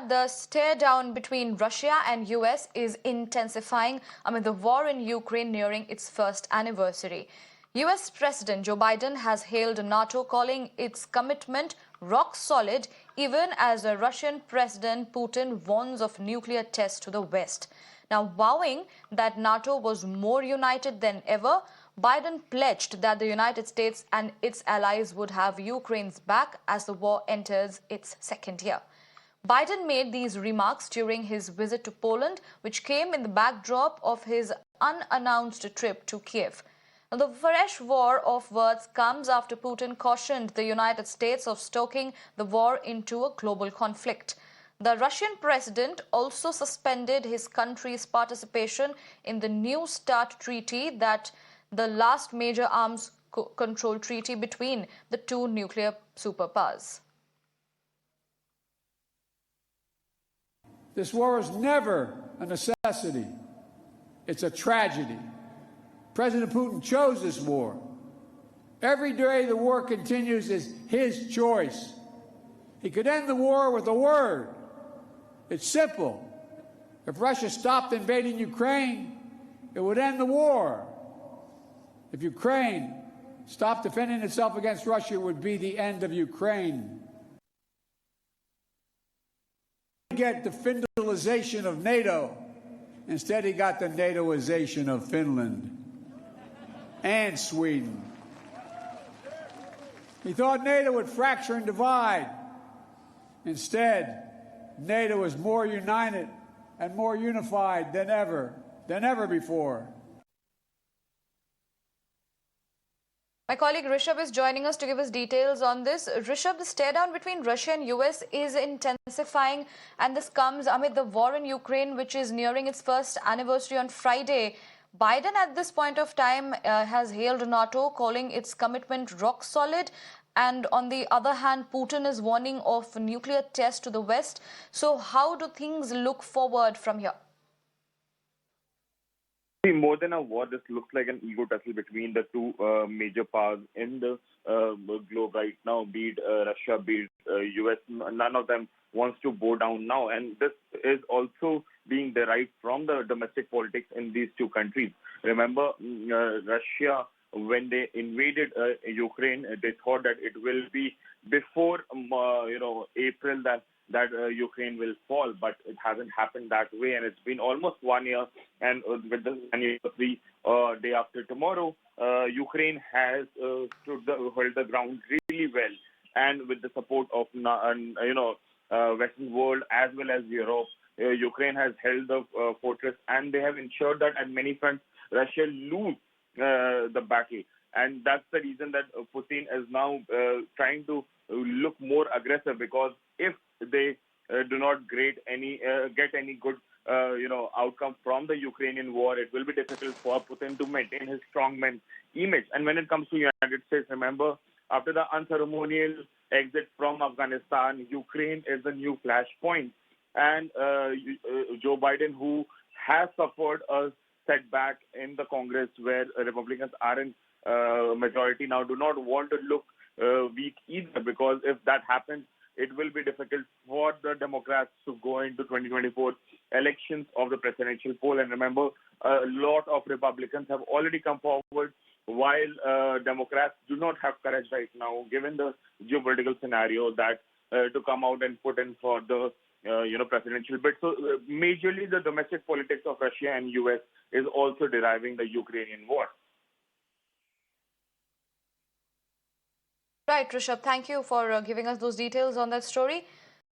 that the stare down between Russia and US is intensifying amid the war in Ukraine nearing its first anniversary. US President Joe Biden has hailed NATO, calling its commitment rock solid, even as Russian President Putin warns of nuclear tests to the West. Now, vowing that NATO was more united than ever, Biden pledged that the United States and its allies would have Ukraine's back as the war enters its second year. Biden made these remarks during his visit to Poland, which came in the backdrop of his unannounced trip to Kyiv. Now, the fresh war of words comes after Putin cautioned the United States of stoking the war into a global conflict. The Russian president also suspended his country's participation in the New START treaty, that the last major arms control treaty between the two nuclear superpowers. This war is never a necessity. It's a tragedy. President Putin chose this war. Every day the war continues is his choice. He could end the war with a word. It's simple. If Russia stopped invading Ukraine, it would end the war. If Ukraine stopped defending itself against Russia, it would be the end of Ukraine. He didn't get the Finlandization of NATO. Instead, he got the NATOization of Finland and Sweden. He thought NATO would fracture and divide. Instead, NATO is more united and more unified than ever before. My colleague Rishabh is joining us to give us details on this. Rishabh, the stare down between Russia and US is intensifying, and this comes amid the war in Ukraine, which is nearing its first anniversary on Friday. Biden at this point of time has hailed NATO, calling its commitment rock solid. And on the other hand, Putin is warning of nuclear tests to the West. So how do things look forward from here? More than a war, this looks like an ego tussle between the two major powers in the globe right now, be it Russia, be it US. None of them wants to bow down now. And this is also being derived from the domestic politics in these two countries. Remember, Russia, when they invaded Ukraine, they thought that it will be before April that Ukraine will fall, but it hasn't happened that way, and it's been almost 1 year. And with the anniversary day after tomorrow, Ukraine has held the ground really well, and with the support of Western world as well as Europe, Ukraine has held the fortress, and they have ensured that at many fronts Russia lose the battle. And that's the reason that Putin is now trying to look more aggressive, because if they do not get any good outcome from the Ukrainian war, it will be difficult for Putin to maintain his strongman image. And when it comes to United States, remember, after the unceremonial exit from Afghanistan, Ukraine is the new flashpoint. And Joe Biden, who has suffered a setback in the Congress where Republicans are in majority now, do not want to look weak either, because if that happens, it will be difficult for the Democrats to go into 2024 elections of the presidential poll. And remember, a lot of Republicans have already come forward, while Democrats do not have courage right now, given the geopolitical scenario, that to come out and put in for the presidential bid. So majorly the domestic politics of Russia and US is also deriving the Ukrainian war. Right, Rishabh, thank you for giving us those details on that story.